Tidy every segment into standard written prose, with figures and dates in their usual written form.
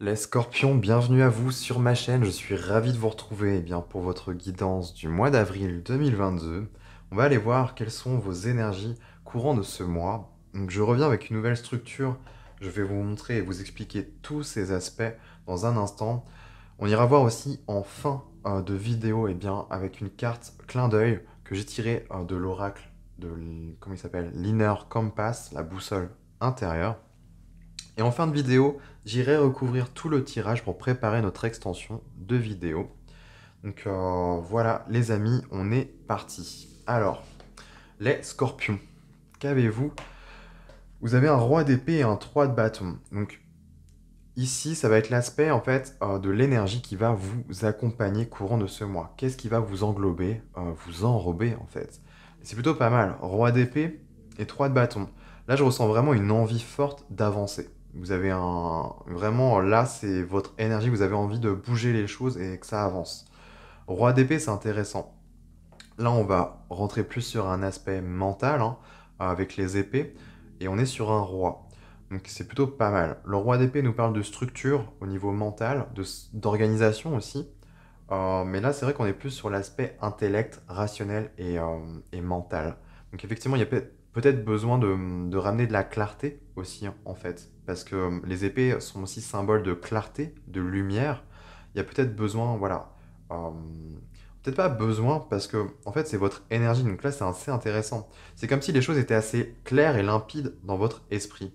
Les scorpions, bienvenue à vous sur ma chaîne, je suis ravi de vous retrouver pour votre guidance du mois d'avril 2022. On va aller voir quelles sont vos énergies courant de ce mois. Donc, je reviens avec une nouvelle structure, je vais vous montrer et vous expliquer tous ces aspects dans un instant. On ira voir aussi en fin de vidéo avec une carte clin d'œil que j'ai tirée de l'oracle comment il s'appelle, l'Inner Compass, la boussole intérieure. Et en fin de vidéo, j'irai recouvrir tout le tirage pour préparer notre extension de vidéo. Donc voilà les amis, on est parti. Alors, les scorpions, qu'avez-vous? Vous avez un roi d'épée et un 3 de bâton. Donc ici, ça va être l'aspect en fait de l'énergie qui va vous accompagner courant de ce mois. Qu'est-ce qui va vous englober, vous enrober en fait? C'est plutôt pas mal. Roi d'épée et 3 de bâton. Là, je ressens vraiment une envie forte d'avancer. Vous avez un... Vraiment, là, c'est votre énergie. Vous avez envie de bouger les choses et que ça avance. Roi d'épée, c'est intéressant. Là, on va rentrer plus sur un aspect mental, hein, avec les épées. Et on est sur un roi. Donc c'est plutôt pas mal. Le roi d'épée nous parle de structure au niveau mental, d'organisation aussi. Mais là, c'est vrai qu'on est plus sur l'aspect intellect, rationnel et mental. Donc effectivement, il y a peut-être besoin de ramener de la clarté aussi, hein, en fait. Parce que les épées sont aussi symboles de clarté, de lumière. Il y a peut-être besoin, voilà. euh, Peut-être pas besoin, parce que en fait, c'est votre énergie. Donc là, c'est assez intéressant. C'est comme si les choses étaient assez claires et limpides dans votre esprit.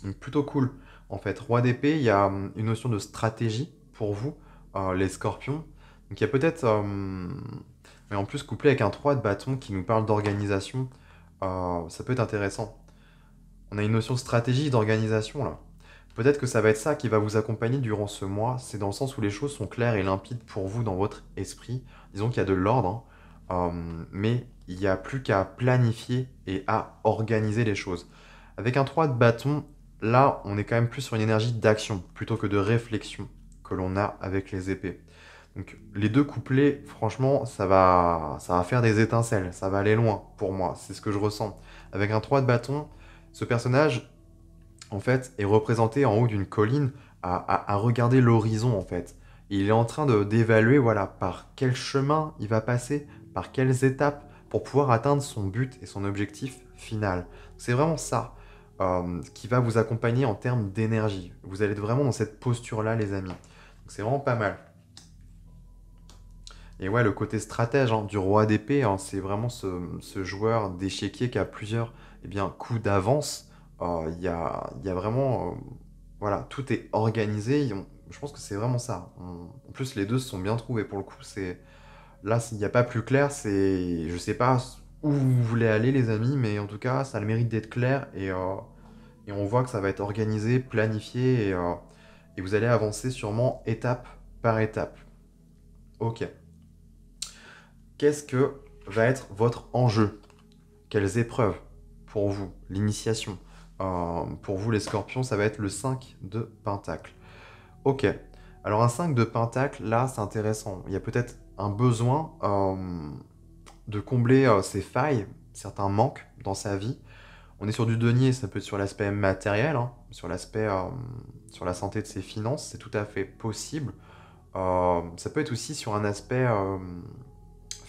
Donc plutôt cool. En fait, roi d'épée, il y a une notion de stratégie pour vous, les scorpions. Donc il y a peut-être, mais en plus couplé avec un 3 de bâton qui nous parle d'organisation, ça peut être intéressant. On a une notion de stratégie et d'organisation là. Peut-être que ça va être ça qui va vous accompagner durant ce mois. C'est dans le sens où les choses sont claires et limpides pour vous dans votre esprit. Disons qu'il y a de l'ordre, hein, mais il n'y a plus qu'à planifier et à organiser les choses. Avec un 3 de bâton, là, on est quand même plus sur une énergie d'action plutôt que de réflexion que l'on a avec les épées. Donc les deux couplés, franchement, ça va faire des étincelles, ça va aller loin pour moi, c'est ce que je ressens. Avec un 3 de bâton, ce personnage, en fait, est représenté en haut d'une colline à regarder l'horizon, en fait. Et il est en train d'évaluer, voilà, par quel chemin il va passer, par quelles étapes, pour pouvoir atteindre son but et son objectif final. C'est vraiment ça qui va vous accompagner en termes d'énergie. Vous allez être vraiment dans cette posture-là, les amis. Donc c'est vraiment pas mal. Et ouais, le côté stratège, hein, du roi d'épée, hein, c'est vraiment ce joueur d'échiquier qui a plusieurs coups d'avance. Il y a vraiment... voilà, tout est organisé. Je pense que c'est vraiment ça. En plus, les deux se sont bien trouvés pour le coup. Là, s'il n'y a pas plus clair, c'est... Je sais pas où vous voulez aller, les amis, mais en tout cas, ça a le mérite d'être clair. Et on voit que ça va être organisé, planifié, et vous allez avancer sûrement étape par étape. Ok. Qu'est-ce que va être votre enjeu? Quelles épreuves pour vous? L'initiation. Pour vous, les scorpions, ça va être le 5 de pentacle. Ok. Alors, un 5 de pentacle, là, c'est intéressant. Il y a peut-être un besoin de combler ses failles, certains manques dans sa vie. On est sur du denier, ça peut être sur l'aspect matériel, hein, sur l'aspect, sur la santé de ses finances, c'est tout à fait possible. Ça peut être aussi sur un aspect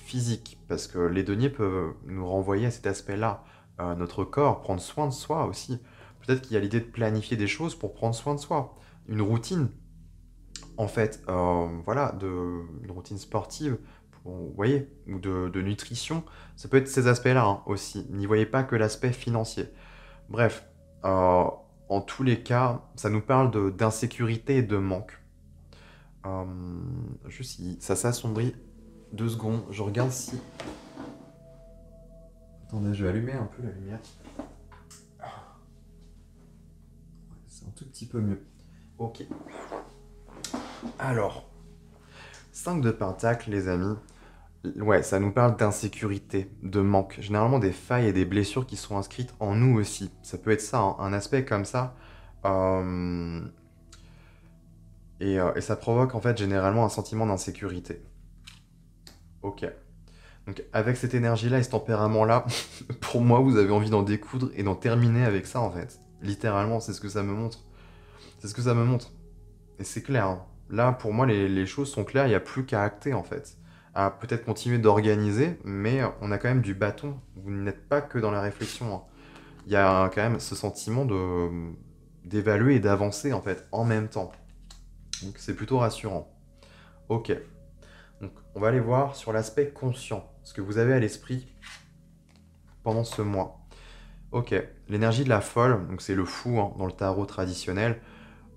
physique, parce que les deniers peuvent nous renvoyer à cet aspect-là. Notre corps, prendre soin de soi aussi. Peut-être qu'il y a l'idée de planifier des choses pour prendre soin de soi. Une routine, en fait, voilà, une routine sportive, vous voyez, ou de nutrition, ça peut être ces aspects-là, hein, aussi. N'y voyez pas que l'aspect financier. Bref, en tous les cas, ça nous parle d'insécurité et de manque. Euh, Juste, ça s'assombrit 2 secondes. Je regarde si... Attendez, je vais allumer un peu la lumière. C'est un tout petit peu mieux. Ok. Alors, 5 de pentacle, les amis. Ouais, ça nous parle d'insécurité, de manque. Généralement des failles et des blessures qui sont inscrites en nous aussi. Ça peut être ça, hein, un aspect comme ça. Euh, et ça provoque en fait généralement un sentiment d'insécurité. Ok. Donc avec cette énergie-là et ce tempérament-là, pour moi, vous avez envie d'en découdre et d'en terminer avec ça en fait. Littéralement, c'est ce que ça me montre. C'est ce que ça me montre. Et c'est clair, hein. Là, pour moi, les choses sont claires, il n'y a plus qu'à acter, en fait. À peut-être continuer d'organiser, mais on a quand même du bâton. Vous n'êtes pas que dans la réflexion, hein. Il y a quand même ce sentiment d'évaluer et d'avancer, en fait, en même temps. Donc c'est plutôt rassurant. Ok. Donc on va aller voir sur l'aspect conscient, ce que vous avez à l'esprit pendant ce mois. Ok. L'énergie de la folle, donc c'est le fou hein, dans le tarot traditionnel.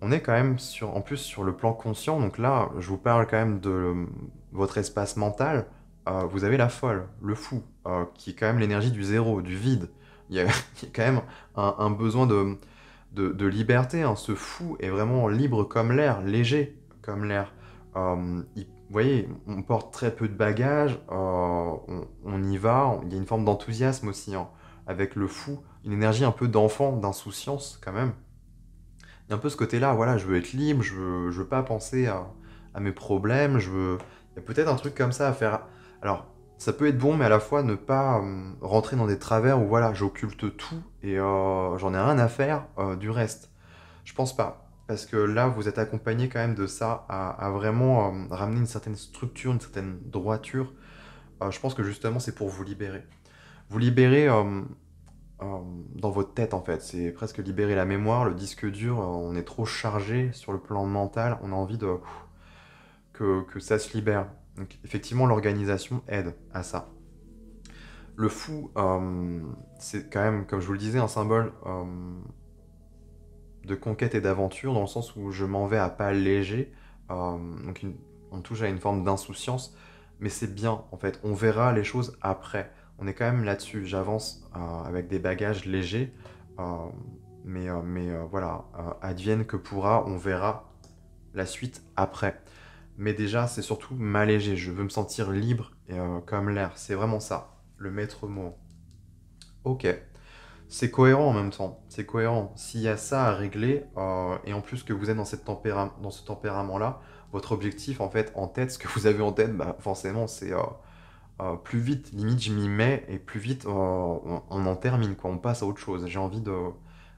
On est quand même en plus sur le plan conscient. Donc là, je vous parle quand même de votre espace mental. Vous avez la folle, le fou, qui est quand même l'énergie du zéro, du vide. Il y a, il y a quand même un besoin de liberté, hein. Ce fou est vraiment libre comme l'air, léger comme l'air. Vous voyez, on porte très peu de bagages, on y va, il y a une forme d'enthousiasme aussi, hein, avec le fou, une énergie un peu d'enfant, d'insouciance quand même. Il y a un peu ce côté-là, voilà, je veux être libre, je veux pas penser à mes problèmes, il y a peut-être un truc comme ça à faire. Alors, ça peut être bon, mais à la fois ne pas rentrer dans des travers où, voilà, j'occulte tout et j'en ai rien à faire du reste. Je pense pas. Parce que là, vous êtes accompagné quand même de ça, à vraiment ramener une certaine structure, une certaine droiture. Je pense que justement, c'est pour vous libérer. Vous libérer euh, dans votre tête en fait. C'est presque libérer la mémoire, le disque dur. On est trop chargé sur le plan mental. On a envie que ça se libère. Donc effectivement, l'organisation aide à ça. Le fou, c'est quand même, comme je vous le disais, un symbole de conquête et d'aventure dans le sens où je m'en vais à pas léger. Donc on touche à une forme d'insouciance, mais c'est bien en fait. On verra les choses après. On est quand même là-dessus. J'avance avec des bagages légers, euh, mais voilà, advienne que pourra. On verra la suite après. Mais déjà, c'est surtout m'alléger. Je veux me sentir libre comme l'air. C'est vraiment ça, le maître mot. Ok. C'est cohérent en même temps, c'est cohérent. S'il y a ça à régler, et en plus que vous êtes dans ce tempérament-là, votre objectif en fait en tête, ce que vous avez en tête, bah, forcément c'est plus vite, limite je m'y mets, et plus vite on en termine, quoi, on passe à autre chose. J'ai envie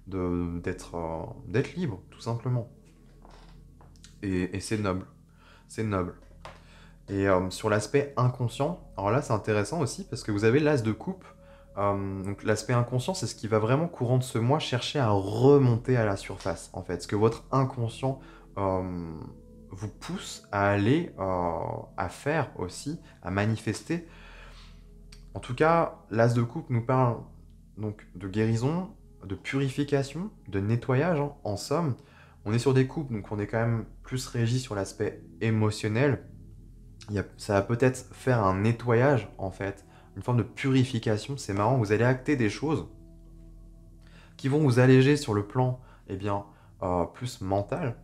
d'être libre, tout simplement. Et c'est noble, c'est noble. Et sur l'aspect inconscient, alors là c'est intéressant aussi parce que vous avez l'as de coupe. Donc l'aspect inconscient, c'est ce qui va vraiment courant de ce mois chercher à remonter à la surface, en fait. Ce que votre inconscient euh, vous pousse à aller, à faire aussi, à manifester. En tout cas, l'as de coupe nous parle donc de guérison, de purification, de nettoyage, hein, en somme. On est sur des coupes, donc on est quand même plus régi sur l'aspect émotionnel, ça va peut-être faire un nettoyage, en fait, une forme de purification. C'est marrant, vous allez acter des choses qui vont vous alléger sur le plan, eh bien, plus mental,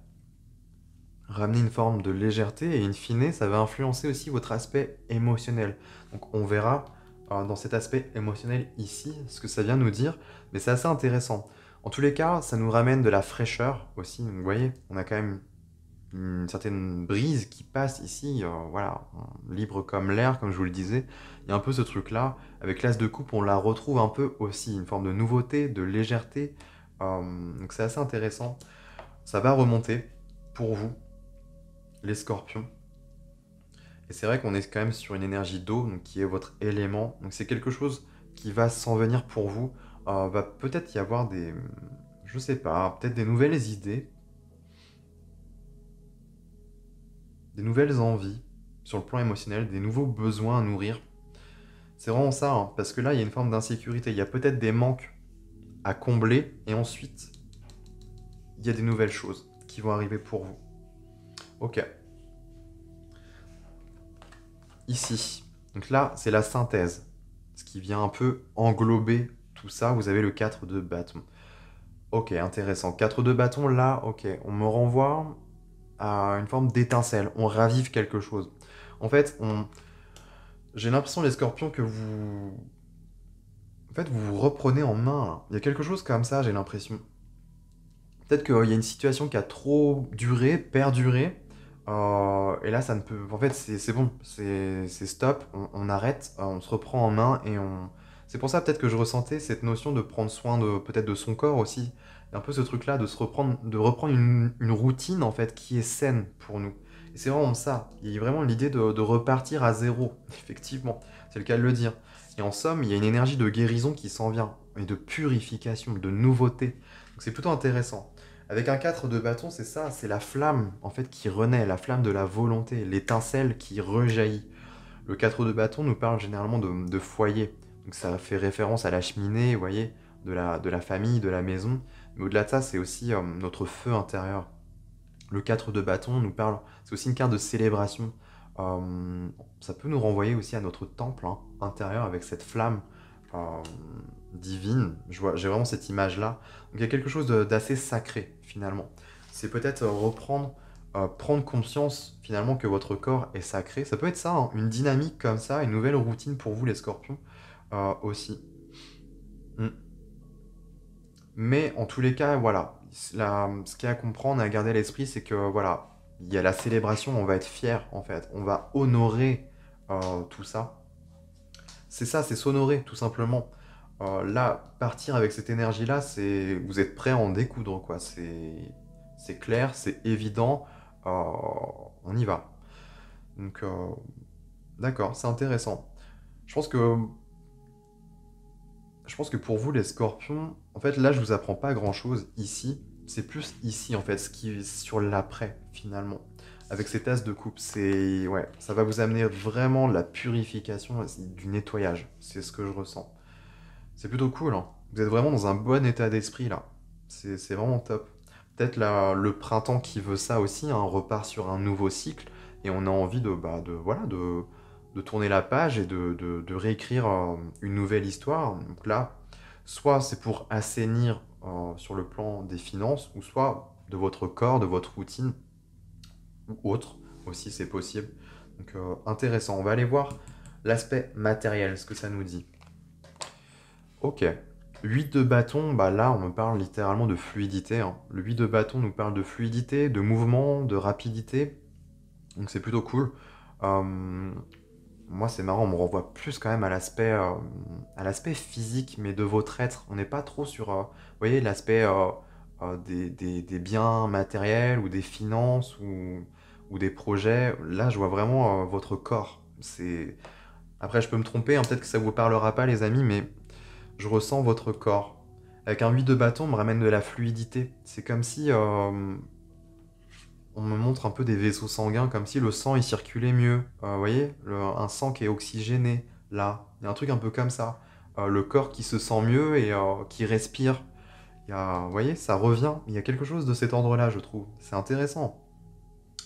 ramener une forme de légèreté, et in fine, ça va influencer aussi votre aspect émotionnel. Donc on verra dans cet aspect émotionnel ici ce que ça vient nous dire, mais c'est assez intéressant. En tous les cas, ça nous ramène de la fraîcheur aussi. Donc, vous voyez, on a quand même une certaine brise qui passe ici, voilà, libre comme l'air, comme je vous le disais. Il y a un peu ce truc-là. Avec l'as de coupe, on la retrouve un peu aussi, une forme de nouveauté, de légèreté. Donc c'est assez intéressant. Ça va remonter pour vous, les scorpions. Et c'est vrai qu'on est quand même sur une énergie d'eau, donc qui est votre élément. Donc c'est quelque chose qui va s'en venir pour vous. Va peut-être y avoir je sais pas, peut-être des nouvelles envies sur le plan émotionnel, des nouveaux besoins à nourrir. C'est vraiment ça, hein, parce que là, il y a une forme d'insécurité. Il y a peut-être des manques à combler, et ensuite, il y a des nouvelles choses qui vont arriver pour vous. Ok, ici. Donc là, c'est la synthèse, ce qui vient un peu englober tout ça. Vous avez le 4 de bâton. Ok, intéressant. 4 de bâton, là, ok. On me renvoie à une forme d'étincelle. On ravive quelque chose. En fait, j'ai l'impression, les scorpions, que en fait, vous vous reprenez en main, là. Il y a quelque chose comme ça, j'ai l'impression. Peut-être qu'il y a une situation qui a trop duré, perduré, et là, ça ne peut... En fait, c'est bon, c'est stop, on arrête, on se reprend en main, et on... C'est pour ça peut-être que je ressentais cette notion de prendre soin de peut-être de son corps aussi, un peu ce truc-là de reprendre une routine, en fait, qui est saine pour nous. Et c'est vraiment ça. Il y a vraiment l'idée de repartir à zéro, effectivement. C'est le cas de le dire. Et en somme, il y a une énergie de guérison qui s'en vient, et de purification, de nouveauté. Donc c'est plutôt intéressant. Avec un 4 de bâton, c'est ça, c'est la flamme, en fait, qui renaît, la flamme de la volonté, l'étincelle qui rejaillit. Le 4 de bâton nous parle généralement de foyer. Donc ça fait référence à la cheminée, vous voyez, de la famille, de la maison. Mais au-delà de ça, c'est aussi notre feu intérieur. Le 4 de bâton nous parle, c'est aussi une carte de célébration. Ça peut nous renvoyer aussi à notre temple hein, intérieur avec cette flamme euh, divine. J'ai vraiment cette image-là. Donc il y a quelque chose d'assez sacré finalement. C'est peut-être prendre conscience finalement que votre corps est sacré. Ça peut être ça, hein, une dynamique comme ça, une nouvelle routine pour vous les scorpions aussi. Mm. Mais en tous les cas, voilà, ce qu'il y a à comprendre et à garder à l'esprit, c'est que voilà, il y a la célébration, on va être fier en fait, on va honorer tout ça. C'est ça, c'est s'honorer tout simplement. Là, partir avec cette énergie-là, c'est vous êtes prêt à en découdre quoi. C'est clair, c'est évident. euh, on y va. Donc d'accord, c'est intéressant. Je pense que Je pense que pour vous, les scorpions, en fait, là, je vous apprends pas grand-chose ici. C'est plus ici, en fait, ce qui est sur l'après, finalement. Avec ces tasses de coupe, c'est... Ouais, ça va vous amener vraiment de la purification, du nettoyage. C'est ce que je ressens. C'est plutôt cool, hein. Vous êtes vraiment dans un bon état d'esprit, là. C'est vraiment top. Peut-être le printemps qui veut ça aussi, hein, repart sur un nouveau cycle, et on a envie voilà, de tourner la page et de réécrire une nouvelle histoire. Donc là, soit c'est pour assainir sur le plan des finances, ou soit de votre corps, de votre routine, ou autre, aussi c'est possible. Donc intéressant, on va aller voir l'aspect matériel, ce que ça nous dit. Ok. 8 de bâton, bah là on me parle littéralement de fluidité, hein. Le 8 de bâton nous parle de fluidité, de mouvement, de rapidité. Donc c'est plutôt cool. Euh, Moi c'est marrant, on me renvoie plus quand même à l'aspect physique, mais de votre être. On n'est pas trop sur, vous voyez, l'aspect des biens matériels ou des finances ou des projets. Là je vois vraiment votre corps. Après je peux me tromper, hein, peut-être que ça vous parlera pas les amis, mais je ressens votre corps. Avec un 8 de bâton, on me ramène de la fluidité. C'est comme si on me montre un peu des vaisseaux sanguins, comme si le sang il circulait mieux. Vous voyez, un sang qui est oxygéné, là. Il y a un truc un peu comme ça. Le corps qui se sent mieux et qui respire. Vous voyez, ça revient. Il y a quelque chose de cet ordre-là, je trouve. C'est intéressant.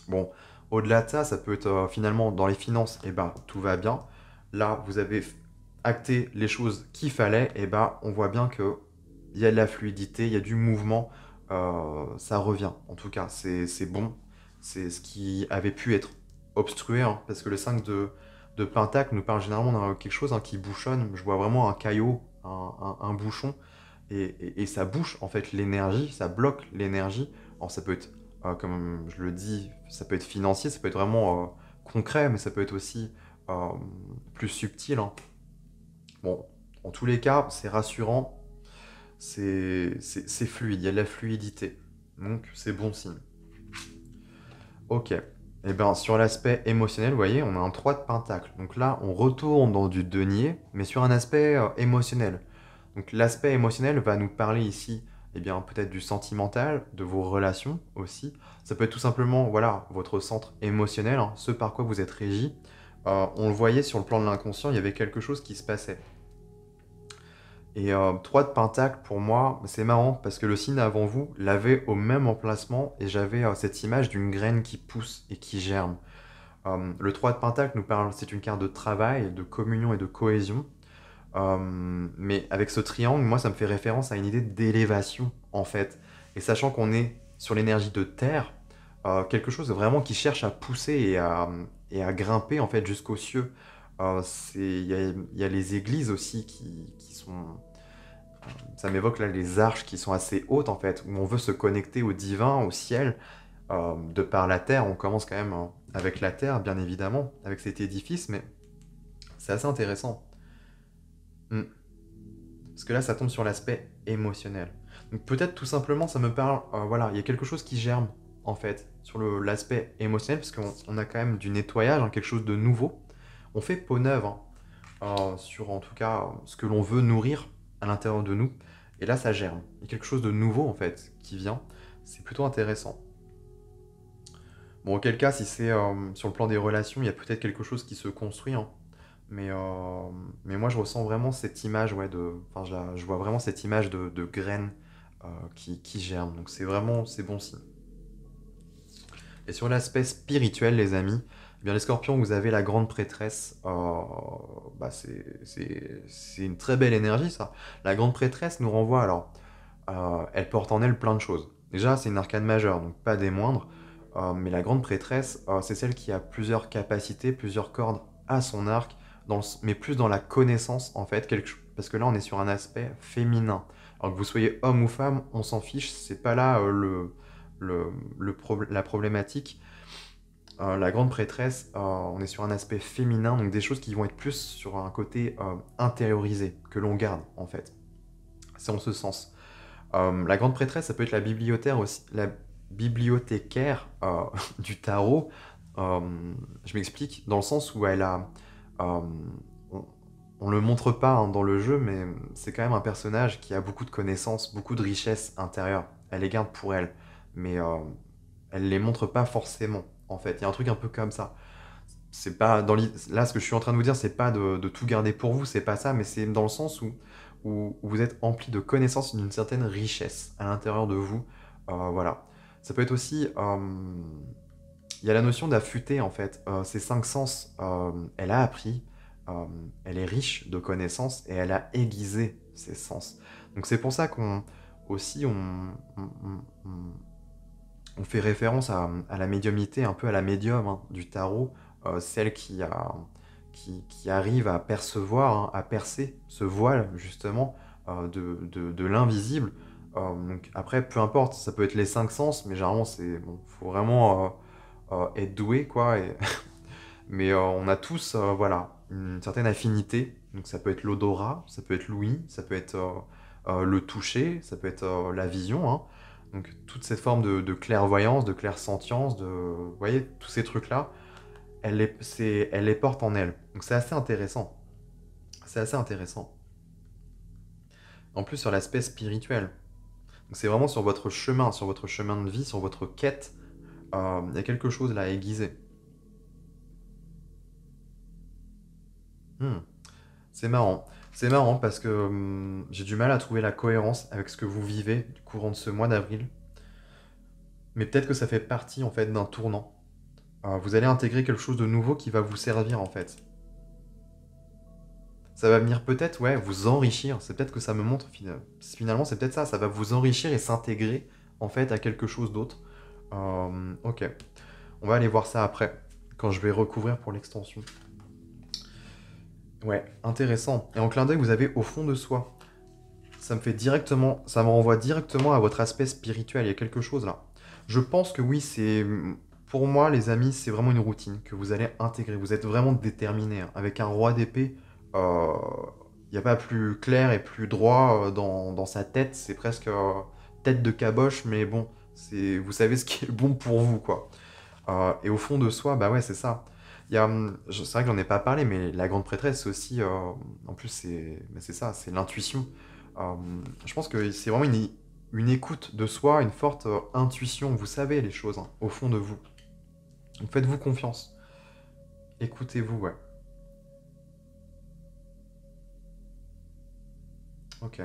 Bon, au-delà de ça, ça peut être finalement dans les finances, et ben tout va bien. Là, vous avez acté les choses qu'il fallait, et ben on voit bien que il y a de la fluidité, il y a du mouvement, ça revient. En tout cas, c'est bon. C'est ce qui avait pu être obstrué, hein, parce que le 5 de Pentacle nous parle généralement de quelque chose hein, qui bouchonne. Je vois vraiment un caillot, un bouchon, et ça bouche en fait l'énergie, ça bloque l'énergie. Alors ça peut être, comme je le dis, ça peut être financier, ça peut être vraiment concret, mais ça peut être aussi euh, plus subtil, hein. Bon, en tous les cas, c'est rassurant, c'est fluide, il y a de la fluidité. Donc c'est bon signe. Ok. Et bien sur l'aspect émotionnel, vous voyez, on a un 3 de pentacle. Donc là, on retourne dans du denier, mais sur un aspect émotionnel. Donc l'aspect émotionnel va nous parler ici, eh bien peut-être du sentimental, de vos relations aussi. Ça peut être tout simplement, voilà, votre centre émotionnel, hein, ce par quoi vous êtes régi. On le voyait sur le plan de l'inconscient, il y avait quelque chose qui se passait. Et 3 de pentacle, pour moi, c'est marrant parce que le signe avant vous l'avait au même emplacement et j'avais cette image d'une graine qui pousse et qui germe. Le 3 de pentacle nous parle, c'est une carte de travail, de communion et de cohésion. Mais avec ce triangle, moi, ça me fait référence à une idée d'élévation, en fait. Et sachant qu'on est sur l'énergie de terre, quelque chose vraiment qui cherche à pousser et à grimper, en fait, jusqu'aux cieux. Il y a les églises aussi qui sont... Ça m'évoque là les arches qui sont assez hautes, en fait, où on veut se connecter au divin, au ciel. De par la terre, on commence quand même hein, avec la terre, bien évidemment, avec cet édifice, mais c'est assez intéressant. Hmm. Parce que là, ça tombe sur l'aspect émotionnel. Donc Donc peut-être tout simplement, ça me parle, voilà, il y a quelque chose qui germe, en fait, sur l'aspect émotionnel, parce qu'on a quand même du nettoyage, hein, quelque chose de nouveau. On fait peau neuve, hein, sur en tout cas ce que l'on veut nourrir à l'intérieur de nous. Et là, ça germe. Il y a quelque chose de nouveau, en fait, qui vient. C'est plutôt intéressant. Bon, auquel cas, si c'est sur le plan des relations, il y a peut-être quelque chose qui se construit, hein. Mais, euh, mais moi, je ressens vraiment cette image, ouais, enfin, je vois vraiment cette image de graines qui germent. Donc, c'est vraiment, c'est bon signe. Et sur l'aspect spirituel, les amis, eh bien, les scorpions, vous avez la grande prêtresse. Bah, c'est une très belle énergie, ça. La grande prêtresse nous renvoie, alors, elle porte en elle plein de choses. Déjà, c'est une arcane majeure, donc pas des moindres. Mais la grande prêtresse, c'est celle qui a plusieurs capacités, plusieurs cordes à son arc, mais plus dans la connaissance, en fait, parce que là, on est sur un aspect féminin. Alors que vous soyez homme ou femme, on s'en fiche, c'est pas là la problématique. La grande prêtresse, on est sur un aspect féminin, donc des choses qui vont être plus sur un côté intériorisé, que l'on garde, en fait. C'est en ce sens. La grande prêtresse, ça peut être la bibliothécaire aussi, la bibliothécaire du tarot. Euh, je m'explique, dans le sens où elle a... euh, on, on le montre pas hein, dans le jeu, mais c'est quand même un personnage qui a beaucoup de connaissances, beaucoup de richesses intérieures. Elle les garde pour elle, mais elle les montre pas forcément, en fait. Il y a un truc un peu comme ça. C'est pas là ce que je suis en train de vous dire, c'est pas de tout garder pour vous, c'est pas ça, mais c'est dans le sens où vous êtes empli de connaissances d'une certaine richesse à l'intérieur de vous. Voilà. Ça peut être aussi, il y a la notion d'affûter en fait. Ces cinq sens, elle a appris, elle est riche de connaissances et elle a aiguisé ses sens. Donc c'est pour ça qu'on aussi on fait référence à la médiumnité, un peu à la médium hein, du tarot, celle qui arrive à percevoir, hein, à percer ce voile justement de l'invisible. Donc après, peu importe, ça peut être les cinq sens, mais généralement c'est bon, faut vraiment être doué quoi. Mais on a tous, voilà, une certaine affinité. Donc ça peut être l'odorat, ça peut être l'ouïe, ça peut être le toucher, ça peut être la vision, hein. Donc toute cette forme de clairvoyance, de clairsentience, vous voyez, tous ces trucs-là, elle les porte en elle. Donc c'est assez intéressant. C'est assez intéressant. En plus sur l'aspect spirituel. Donc c'est vraiment sur votre chemin de vie, sur votre quête. Il y a quelque chose là à aiguiser. Hmm. C'est marrant. C'est marrant parce que j'ai du mal à trouver la cohérence avec ce que vous vivez du courant de ce mois d'avril. Mais peut-être que ça fait partie en fait d'un tournant. Vous allez intégrer quelque chose de nouveau qui va vous servir en fait. Ça va venir peut-être, ouais, vous enrichir. C'est peut-être que ça me montre finalement, c'est peut-être ça. Ça va vous enrichir et s'intégrer en fait à quelque chose d'autre. Ok. On va aller voir ça après, quand je vais recouvrir pour l'extension. Ouais, intéressant. Et en clin d'œil, vous avez au fond de soi. Ça me renvoie directement à votre aspect spirituel. Il y a quelque chose là. Je pense que oui, pour moi, les amis, c'est vraiment une routine que vous allez intégrer. Vous êtes vraiment déterminé, hein. Avec un roi d'épée, euh, il n'y a pas plus clair et plus droit dans sa tête. C'est presque tête de caboche, mais bon, vous savez ce qui est bon pour vous, quoi. Et au fond de soi, bah ouais, c'est ça. C'est vrai que j'en ai pas parlé, mais la grande prêtresse, c'est aussi, en plus, c'est ça, c'est l'intuition. Euh, je pense que c'est vraiment une écoute de soi, une forte intuition. Vous savez les choses, hein, au fond de vous. Donc faites-vous confiance. Écoutez-vous, ouais. Ok.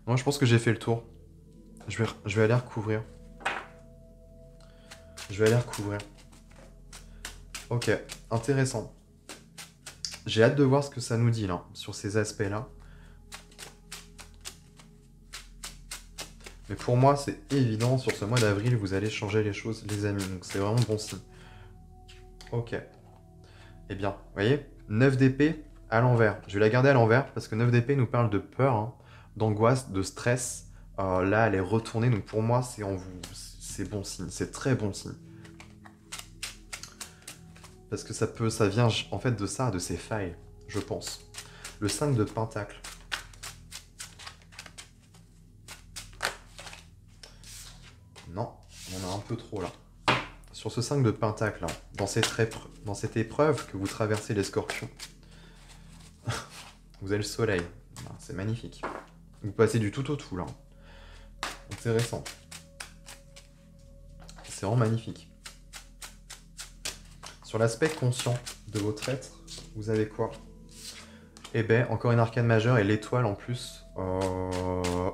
Moi, je pense que j'ai fait le tour. Je vais aller recouvrir. Je vais aller recouvrir. Ok, intéressant. J'ai hâte de voir ce que ça nous dit là, sur ces aspects-là. Mais pour moi, c'est évident, sur ce mois d'avril, vous allez changer les choses, les amis. Donc c'est vraiment bon signe. Ok. Eh bien, vous voyez, 9 d'épée à l'envers. Je vais la garder à l'envers parce que 9 d'épée nous parle de peur, hein, d'angoisse, de stress. Là, elle est retournée, donc pour moi, c'est bon signe, c'est très bon signe. Parce que ça vient en fait de ça, de ces failles, je pense. Le 5 de pentacle. peu trop là. Sur ce 5 de pentacle, là, dans cette épreuve que vous traversez les scorpions, vous avez le soleil. C'est magnifique. Vous passez du tout au tout là. Intéressant. C'est vraiment magnifique. Sur l'aspect conscient de votre être, vous avez quoi? Eh ben, encore une arcane majeure et l'étoile en plus.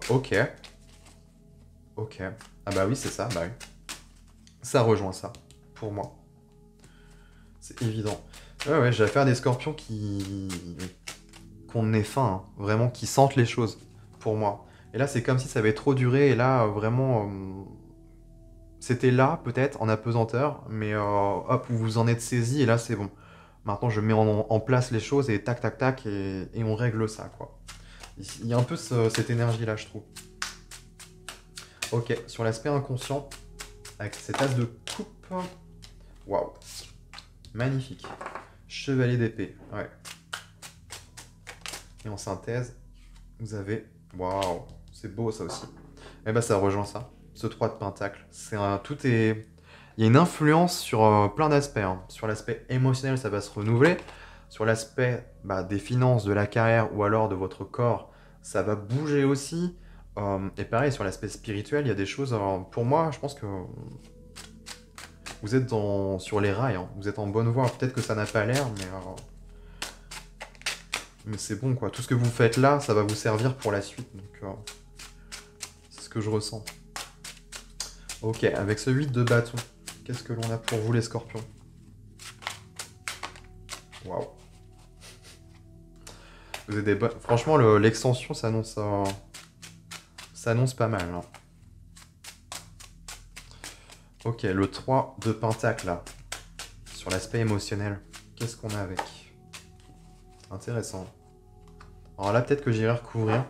Ok. Ok. Ah bah oui, c'est ça, bah oui. Ça rejoint ça, pour moi. C'est évident. Ouais, j'ai affaire à des scorpions qu'on ait faim, hein. Vraiment, qui sentent les choses, pour moi. Et là, c'est comme si ça avait trop duré, et là, vraiment... c'était là, peut-être, en apesanteur, mais hop, vous vous en êtes saisi, et là, c'est bon. Maintenant, je mets en place les choses, et tac, tac, tac, et on règle ça, quoi. Il y a un peu cette énergie-là, je trouve. Ok, sur l'aspect inconscient, avec cette as de coupe... Waouh. Magnifique. Chevalier d'épée, ouais. Et en synthèse, vous avez... Waouh, c'est beau, ça aussi. Et bah, ça rejoint ça. Ce 3 de pentacle. Tout est... Il y a une influence sur plein d'aspects, hein. Sur l'aspect émotionnel, ça va se renouveler. Sur l'aspect des finances, de la carrière ou alors de votre corps, ça va bouger aussi. Et pareil, sur l'aspect spirituel, il y a des choses... pour moi, je pense que vous êtes sur les rails, hein. Vous êtes en bonne voie. Peut-être que ça n'a pas l'air, mais c'est bon, quoi. Tout ce que vous faites là, ça va vous servir pour la suite. Donc, c'est ce que je ressens. Ok, avec ce 8 de bâton, qu'est-ce que l'on a pour vous, les scorpions? Waouh. Vous avez des bonnes... Franchement, l'extension s'annonce pas mal, hein. Ok, le 3 de pentacle, là. Sur l'aspect émotionnel, qu'est-ce qu'on a avec? Intéressant. Alors là, peut-être que j'irai recouvrir.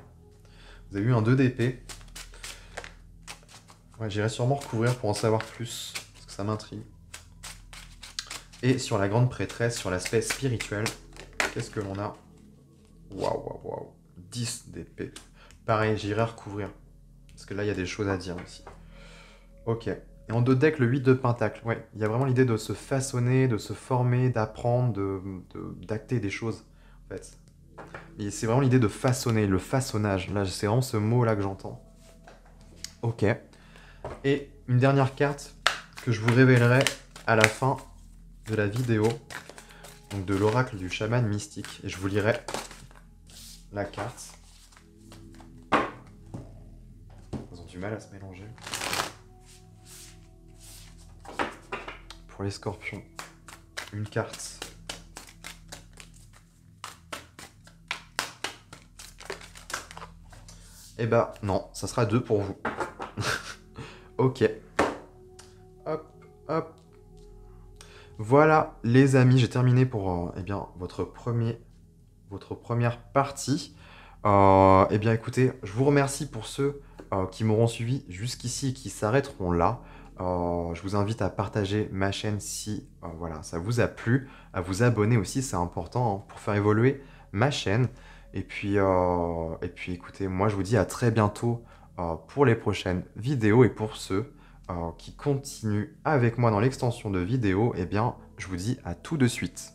Vous avez eu un 2 d'épée. Ouais, j'irai sûrement recouvrir pour en savoir plus, parce que ça m'intrigue. Et sur la grande prêtresse, sur l'aspect spirituel, qu'est-ce que l'on a? Waouh, waouh, waouh. 10 d'épée. Pareil, j'irai recouvrir. Parce que là, il y a des choses à dire aussi. Ok. Et en 2 deck, le 8 de pentacle. Ouais, il y a vraiment l'idée de se façonner, de se former, d'apprendre, d'acter des choses, en fait. Et c'est vraiment l'idée de façonner, le façonnage. Là, c'est vraiment ce mot-là que j'entends. Ok. Et une dernière carte que je vous révélerai à la fin de la vidéo. Donc de l'oracle du chaman mystique. Et je vous lirai la carte. Ils ont du mal à se mélanger. Pour les scorpions, une carte. Eh bah non, ça sera 2 pour vous. Ok. Hop, hop. Voilà les amis, j'ai terminé pour eh bien, votre première partie. Eh bien écoutez, je vous remercie pour ceux qui m'auront suivi jusqu'ici et qui s'arrêteront là. Je vous invite à partager ma chaîne si voilà, ça vous a plu, à vous abonner aussi, c'est important, hein, pour faire évoluer ma chaîne. Et puis écoutez, moi je vous dis à très bientôt pour les prochaines vidéos. Et pour ceux qui continuent avec moi dans l'extension de vidéos, eh bien je vous dis à tout de suite.